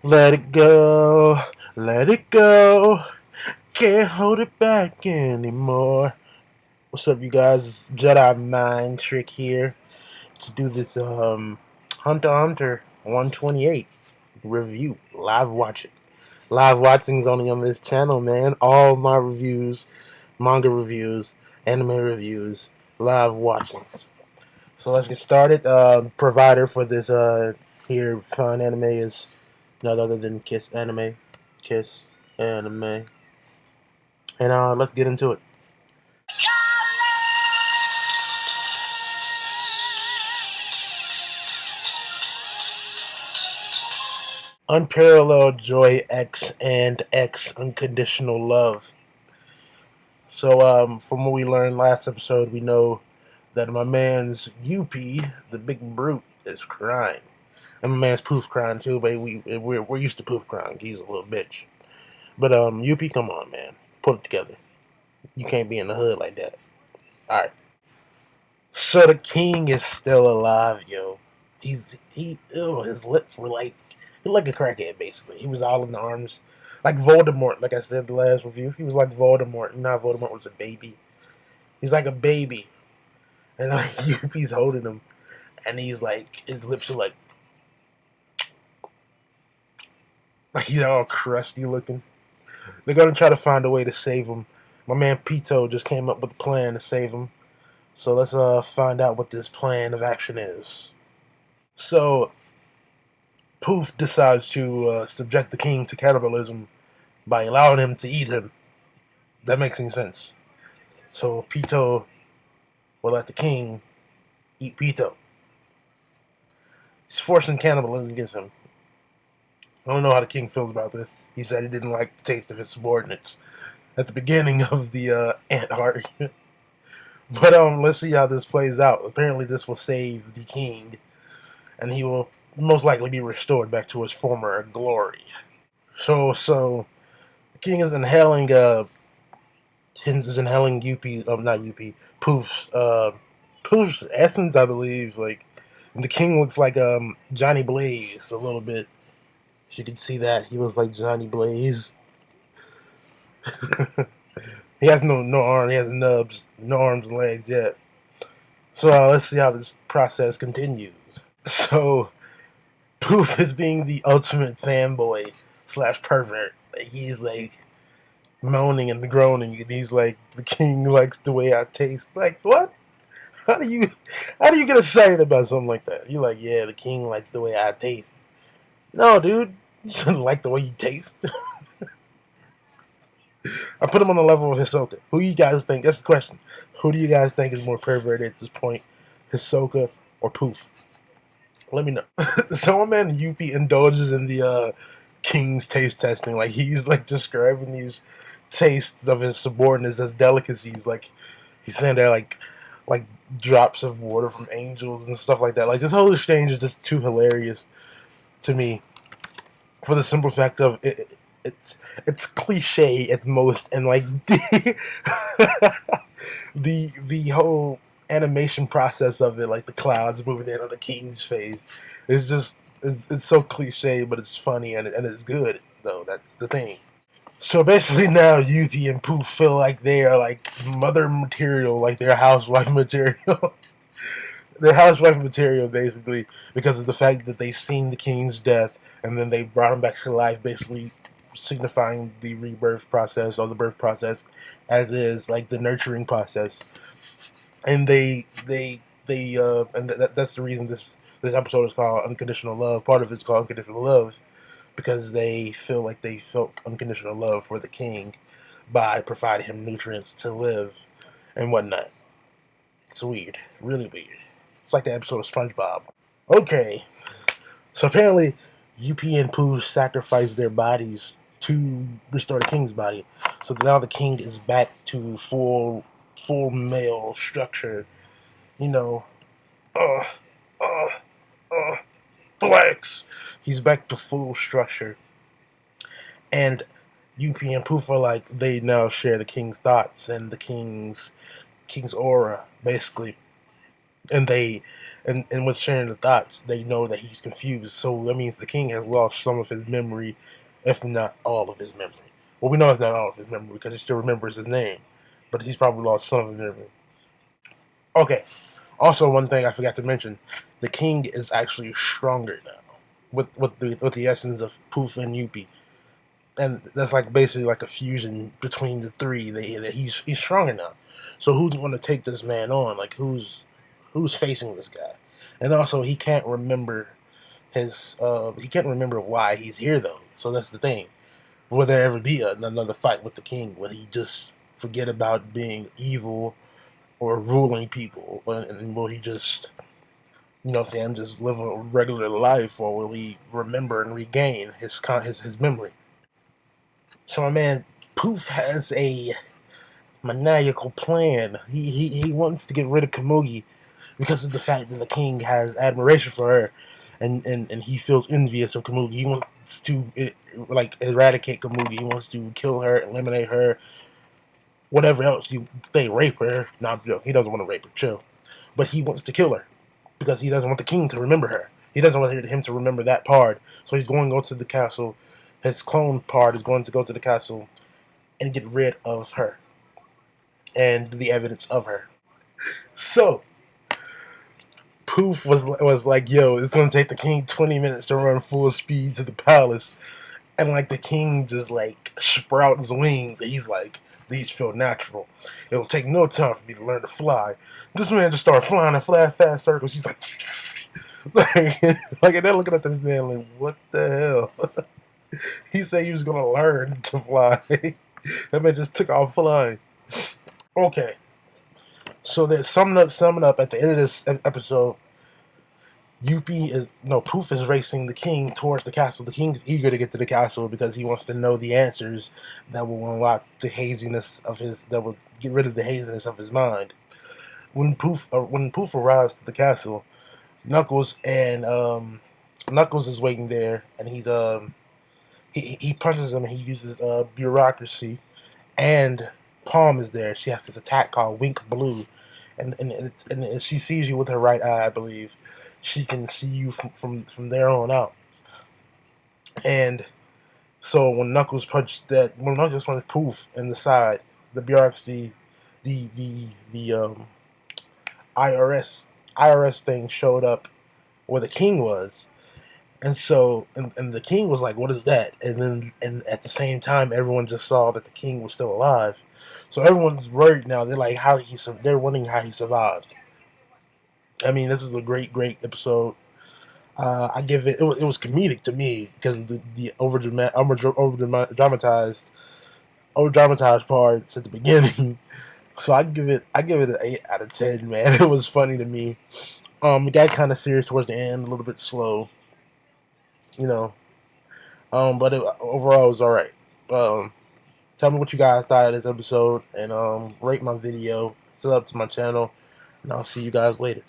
Let it go, let it go. Can't hold it back anymore. What's up, you guys? Jedi Mind Trick here to do this Hunter x Hunter 128 review. Live watching. Live watching is only on this channel, man. All my reviews, manga reviews, anime reviews, live watchings. So let's get started. Provider for this here fun anime is none other than Kiss Anime. Kiss Anime. And let's get into it. Unparalleled Joy X and X Unconditional Love. So from what we learned last episode, we know that my man's youpi, the big brute, is crying. And my man's Pouf crying too, but we're used to Pouf crying. He's a little bitch. But youpi, come on, man. Pull it together. You can't be in the hood like that. Alright. So the king is still alive, yo. His lips were like a crackhead, basically. He was all in the arms. Like Voldemort, like I said the last review. He was like Voldemort. You know how Voldemort was a baby? He's like a baby. And like Yuppie's holding him. And he's like, his lips are like he's all crusty looking. They're gonna try to find a way to save him. My man Pito just came up with a plan to save him. So let's find out what this plan of action is. So Pouf decides to subject the king to cannibalism by allowing him to eat him. That makes any sense. So Pito will let the king eat Pito. He's forcing cannibalism against him. I don't know how the king feels about this. He said he didn't like the taste of his subordinates at the beginning of the ant heart. But let's see how this plays out. Apparently this will save the king, and he will most likely be restored back to his former glory. So the king is inhaling Yuppie, not Yuppie, Pouf's essence, I believe. Like, and the king looks like Johnny Blaze a little bit. If you can see that, he looks like Johnny Blaze. He has no arm, he has nubs, no arms and legs yet. So let's see how this process continues. So Pouf is being the ultimate fanboy / pervert. Like, he's like moaning and groaning, and he's like, the king likes the way I taste. Like, what? How do you get excited about something like that? You're like, yeah, the king likes the way I taste. No, dude, you shouldn't like the way you taste. I put him on the level of Hisoka. Who you guys think? That's the question. Who do you guys think is more perverted at this point, Hisoka or Pouf? Let me know. So my man Yuppie indulges in the king's taste testing. Like, he's like describing these tastes of his subordinates as delicacies. Like, he's saying they're like drops of water from angels and stuff like that. Like, this whole exchange is just too hilarious to me, for the simple fact of it's cliche at most, and like the whole animation process of it, like the clouds moving in on the king's face, is just it's so cliche, but it's funny and it's good though. That's the thing. So basically now Yuppie and Pouf feel like they are like mother material, like they're housewife material. They're housewife material, basically, because of the fact that they've seen the king's death, and then they brought him back to life, basically signifying the rebirth process, or the birth process, as is, like, the nurturing process. And that's the reason this episode is called Unconditional Love. Part of it's called Unconditional Love, because they feel like they felt unconditional love for the king by providing him nutrients to live and whatnot. It's weird. Really weird. It's like the episode of SpongeBob. Okay. So apparently, Yuppie and Pouf sacrificed their bodies to restore the king's body. So now the king is back to full male structure. You know, uh, uh, flex. He's back to full structure. And Yuppie and Pouf are like, they now share the king's thoughts and the king's aura, basically. And they and with sharing the thoughts, they know that he's confused. So that means the king has lost some of his memory, if not all of his memory. Well, we know it's not all of his memory because he still remembers his name, but he's probably lost some of his memory. Okay. Also, one thing I forgot to mention: the king is actually stronger now with the essence of Pouf and Youpi, and that's like basically like a fusion between the three. He's stronger now. So who's going to take this man on? Like who's facing this guy? And also, he can't remember he can't remember why he's here though. So that's the thing. Will there ever be another fight with the king? Will he just forget about being evil or ruling people, and will he just, just live a regular life, or will he remember and regain his memory? So my man Pouf has a maniacal plan. He wants to get rid of Komugi because of the fact that the king has admiration for her, and he feels envious of Komugi. He wants to eradicate Komugi. He wants to kill her, eliminate her, whatever else they rape her. Nah, he doesn't want to rape her. Chill, but he wants to kill her because he doesn't want the king to remember her. He doesn't want him to remember that part. So he's going to go to the castle. His clone part is going to go to the castle and get rid of her and the evidence of her. So Pouf was like, "Yo, it's gonna take the king 20 minutes to run full speed to the palace," and like the king just like sprouts wings, and he's like, "These feel natural. It'll take no time for me to learn to fly." This man just started flying in fast circles. He's like, like, and they're looking at this man like, "What the hell?" He said he was gonna learn to fly. That man just took off flying. Okay, so then summing up at the end of this episode, Pouf is racing the king towards the castle. The king's eager to get to the castle because he wants to know the answers that will unlock that will get rid of the haziness of his mind. When Pouf arrives to the castle, Knuckles is waiting there, and he punches him, and he uses bureaucracy, and Palm is there. She has this attack called Wink Blue, and she sees you with her right eye, I believe. She can see you from there on out. And so when Knuckles punched Pouf in the side, the bureaucracy, the IRS thing showed up where the king was. And so, and the king was like, "What is that?" And at the same time, everyone just saw that the king was still alive. So everyone's worried now. They're like, they're wondering how he survived. I mean, this is a great episode. I give it was comedic to me because the over dramatized parts at the beginning. So I give it an 8 out of 10. Man, it was funny to me. It got kind of serious towards the end, a little bit slow, but overall it was all right. Tell me what you guys thought of this episode, and rate my video, sub to my channel, and I'll see you guys later.